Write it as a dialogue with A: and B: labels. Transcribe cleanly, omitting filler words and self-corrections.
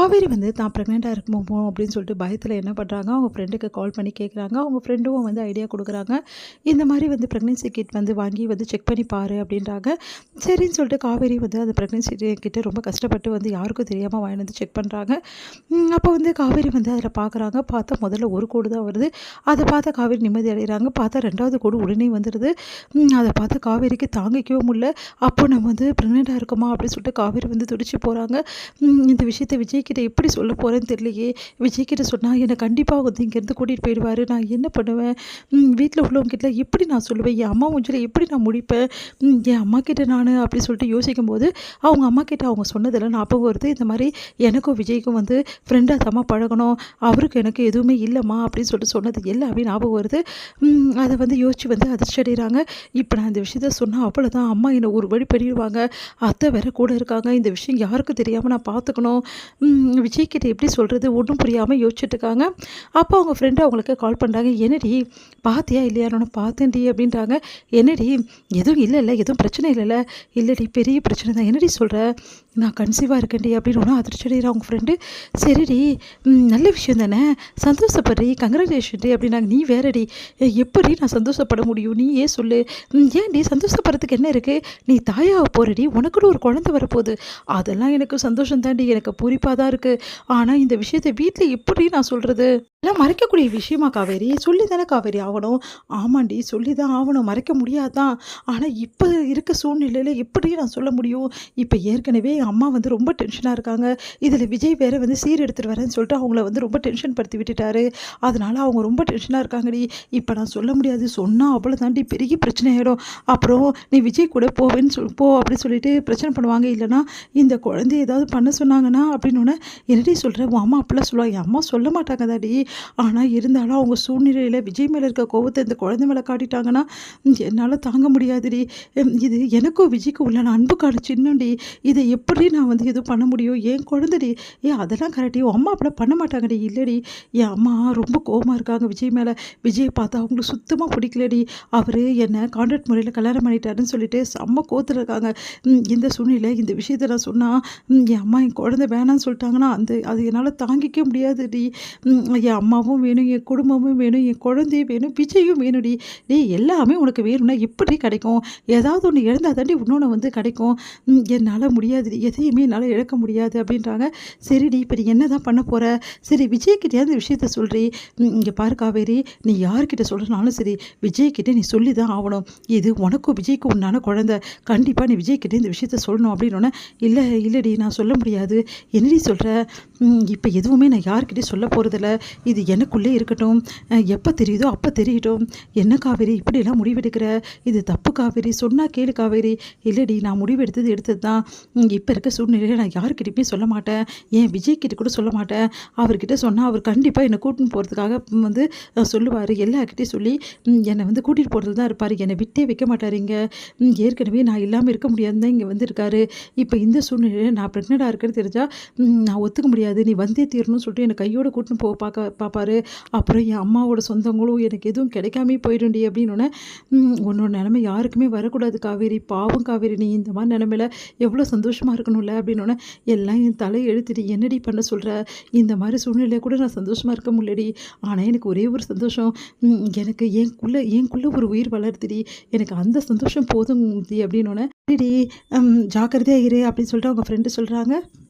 A: காவேரி வந்து தான் ப்ரெக்னெண்ட்டாக இருக்குமோ அப்படின்னு சொல்லிட்டு பயத்தில் என்ன பண்ணுறாங்க, அவங்க ஃப்ரெண்டுக்கு கால் பண்ணி கேட்குறாங்க. அவங்க ஃப்ரெண்டும் வந்து ஐடியா கொடுக்குறாங்க. இந்த மாதிரி வந்து ப்ரெக்னன்சி கிட் வந்து வாங்கி வந்து செக் பண்ணி பாரு அப்படின்றாங்க. சரின்னு சொல்லிட்டு காவேரி வந்து அந்த ப்ரெக்னன்சி கிட்ட ரொம்ப கஷ்டப்பட்டு வந்து யாருக்கும் தெரியாமல் வாங்கிட்டு வந்து செக் பண்ணுறாங்க. அப்போ வந்து காவேரி வந்து அதில் பார்க்குறாங்க. பார்த்தா முதல்ல ஒரு கோடு தான் வருது. அதை பார்த்தா காவேரி நிம்மதி அடைகிறாங்க. பார்த்தா 2வது கோடு உடனே வந்துடுது. அதை பார்த்தா காவேரிக்கு தாங்கிக்கவே முடியல. அப்போ நம்ம வந்து ப்ரெக்னெண்ட்டாக இருக்கோமா அப்படின்னு சொல்லிட்டு காவேரி வந்து துடிச்சு போகிறாங்க. இந்த விஷயத்த விஜய்கிட்ட எப்படி சொல்ல போகிறேன்னு தெரியலையே. விஜய்கிட்ட சொன்னால் என்னை கண்டிப்பாக வந்து இங்கேருந்து கூட்டிகிட்டு போயிடுவார். நான் என்ன பண்ணுவேன்? வீட்டில் உள்ளவங்ககிட்ட எப்படி நான் சொல்லுவேன்? என் அம்மா மூஞ்சில எப்படி நான் முடிப்பேன்? என் அம்மா கிட்ட நான் அப்படி சொல்லிட்டு யோசிக்கும்போது அவங்க அம்மா கிட்ட அவங்க சொன்னதெல்லாம் ஞாபகம் வருது. இந்த மாதிரி எனக்கும் விஜய்க்கும் வந்து ஃப்ரெண்டாக தாம்மா பழகணும், அவருக்கு எனக்கு எதுவுமே இல்லைம்மா அப்படின்னு சொல்லிட்டு சொன்னது எல்லாமே ஞாபகம் வருது. அதை வந்து யோசித்து வந்து அதிர்ச்சி அடைகிறாங்க. இப்போ நான் இந்த விஷயத்த சொன்னால் அவ்வளோதான், அம்மா என்னை ஒரு வழி பண்ணிடுவாங்க, அத்தை வேற கூட இருக்காங்க, இந்த விஷயம் யாருக்கும் தெரியாமல் நான் பார்த்துக்கணும், விஜய்கிட்ட எப்படி சொல்கிறது ஒன்றும் புரியாமல் யோசிச்சுட்டு இருக்காங்க. அப்போ அவங்க ஃப்ரெண்டு அவங்களுக்கு கால் பண்ணுறாங்க. என்னடி பார்த்தியா இல்லையான்னு பார்த்தேன்டி அப்படின்றாங்க. என்னடி எதுவும் இல்லைல்ல, எதுவும் பிரச்சனை இல்லைல்ல? இல்லடி பெரிய பிரச்சனை தான். என்னடி சொல்கிற? நான் கன்சீவாக இருக்கேன்டி அப்படின்னு ஒன்று அதிர்ச்சி அடைகிற அவங்க ஃப்ரெண்டு. சரிடி, நல்ல விஷயம் தானே, சந்தோஷப்படுறி, கங்க்ராச்சுலேஷன் டி அப்படின்னாங்க. நீ வேறடி, எப்படி நான் சந்தோஷப்பட முடியும்? நீ ஏன் சொல்லு. ஏன்டி சந்தோஷப்படுறதுக்கு என்ன இருக்குது? நீ தாயாக போகிறடி, உனக்குன்னு ஒரு குழந்தை வரப்போகுது, அதெல்லாம் எனக்கு சந்தோஷம் தாண்டி, எனக்கு பூரிப்பாக தான் இருக்குது. ஆனால் இந்த விஷயத்தை வீட்டில் எப்படி நான் சொல்கிறது? எல்லாம் மறைக்கக்கூடிய விஷயமா காவேரி? சொல்லி தானே காவேரி ஆகணும். ஆமாண்டி சொல்லி தான் ஆகணும், மறைக்க முடியாதான். ஆனால் இப்போ இருக்க சூழ்நிலையில் எப்படி நான் சொல்ல முடியும்? இப்போ ஏற்கனவே என் அம்மா வந்து ரொம்ப டென்ஷனாக இருக்காங்க. இதில் விஜய் வேறு வந்து சீர் எடுத்துகிட்டு வரேன்னு சொல்லிட்டு அவங்கள வந்து ரொம்ப டென்ஷன் படுத்தி விட்டுட்டாரு. அதனால் அவங்க ரொம்ப டென்ஷனாக இருக்காங்கடி. இப்போ நான் சொல்ல முடியாது, சொன்னால் அவ்வளோ தாண்டி பெரிய பிரச்சனை ஆகிடும். அப்புறம் நீ விஜய் கூட போவேன்னு போ அப்படின்னு சொல்லிட்டு பிரச்சனை பண்ணுவாங்க. இல்லைனா இந்த குழந்தைய ஏதாவது பண்ண சொன்னாங்கன்னா அப்படின்னோடனே, என்னடி சொல்கிற? உன் அம்மா அப்படிலாம் சொல்லுவாங்க. என் அம்மா சொல்ல மாட்டாங்க தாடி. ஆனால் இருந்தாலும் அவங்க சூழ்நிலையில் விஜய் மேலே இருக்க கோவத்தை இந்த குழந்தை மேலே காட்டிட்டாங்கன்னா என்னால் தாங்க முடியாதுடி. இது எனக்கும் விஜய்க்கும் உள்ள அன்புக்கான சின்னம்டி. இதை எப்படி நான் வந்து எதுவும் பண்ண முடியும்? என் குழந்தைடி. அதெல்லாம் கரெக்டி, உன் அம்மா அப்படிலாம் பண்ண மாட்டாங்கடி. இல்லடி, என் அம்மா ரொம்ப கோவமாக இருக்காங்க விஜய் மேலே. விஜயை பார்த்தா அவங்களுக்கு சுத்தமாக பிடிக்கலடி. அவர் என்னை கான்ட்ராக்ட் முறையில் கல்யாணம் பண்ணிட்டாருன்னு சொல்லிட்டு செம்ம கோவத்தில் இருக்காங்க. இந்த சூழ்நிலை இந்த விஷயத்தை நான் சொன்னால் என் அம்மா என் குழந்தை வேணான்னு சொல்லிட்டாங்கன்னா அது என்னால் தாங்கிக்க முடியாதுடி. என் அம்மாவும் வேணும், என் குடும்பமும் வேணும், என் குழந்தையும் வேணும், விஜயும் வேணும்டி. எல்லாமே உனக்கு வேணும்னா எப்படி கிடைக்கும்? ஏதாவது ஒன்று இழந்தால் தாண்டி இன்னொன்று வந்து கிடைக்கும். என்னால் முடியாதுடி, எதையுமே என்னால் இழக்க முடியாது அப்படின்றாங்க. சரிடி, இப்போ நீ என்ன தான் பண்ண போகிற? சரி விஜய்கிட்டயாவது விஷயத்த சொல்கிறி. இங்கே பாரு காவேரி, நீ யார்கிட்ட சொல்கிறனாலும் சரி விஜய்கிட்ட நீ சொல்லி தான் ஆகணும். இது உனக்கும் விஜய்க்கும் உண்டான குழந்தை, கண்டிப்பாக நீ விஜய்கிட்ட இந்த விஷயத்த சொல்லணும் அப்படின்னோடனே, இல்லடி நான் சொல்ல முடியாது. என்னடி சொல்கிற? இப்போ எதுவுமே நான் யார்கிட்டையும் சொல்ல போகிறதில்ல, இது எனக்குள்ளே இருக்கட்டும், எப்போ தெரியுதோ அப்போ தெரியட்டும். என்ன காவேரி இப்படியெல்லாம் முடிவெடுக்கிற? இது தப்பு காவேரி, சொன்னால் கேளு காவேரி. இல்லடி, நான் எடுத்தது தான். இப்போ இருக்க சூழ்நிலையில் நான் யார்கிட்டையுமே சொல்ல மாட்டேன், ஏன் விஜய்கிட்ட கூட சொல்ல மாட்டேன். அவர்கிட்ட சொன்னால் அவர் கண்டிப்பாக என்னை கூட்டின்னு போகிறதுக்காக வந்து சொல்லுவார். எல்லார்கிட்டையும் சொல்லி என்னை வந்து கூட்டிகிட்டு போகிறது தான் இருப்பார், என்னை விட்டே வைக்க மாட்டார். இங்கே ஏற்கனவே நான் இல்லாமல் இருக்க முடியாதுன்னு தான் இங்கே வந்திருக்காரு. இப்போ இந்த சூழ்நிலையில் நான் ப்ரெக்னெண்ட்டாக இருக்கிறது தெரிஞ்சால் நான் ஒத்துக்க முடியாது, நீ வந்தே தீரணும்னு சொல்லிட்டு என்னை கையோடு கூட்டின்னு பார்ப்பாரு. அப்புறம் என் அம்மாவோட சொந்தங்களும் எனக்கு எதுவும் கிடைக்காமே போயிடும்டி அப்படின்னோடனே, உன்னோட நிலைமை யாருக்குமே வரக்கூடாது காவேரி, பாவம் காவேரி, நீ இந்த மாதிரி நிலமையில எவ்வளோ சந்தோஷமாக இருக்கணும்ல அப்படின்னோடனே, எல்லாம் என் தலை எழுத்துடி, என்னடி பண்ண சொல்கிற? இந்த மாதிரி சூழ்நிலையை கூட நான் சந்தோஷமாக இருக்க முடியலடி. ஆனால் எனக்கு ஒரே ஒரு சந்தோஷம், எனக்கு எனக்குள்ளே ஒரு உயிர் வளருதுடி, எனக்கு அந்த சந்தோஷம் போதும் அப்படின்னோடனே, டி ஜாக்கிரதையாக இரு அப்படின்னு சொல்லிட்டு அவங்க ஃப்ரெண்டு சொல்கிறாங்க.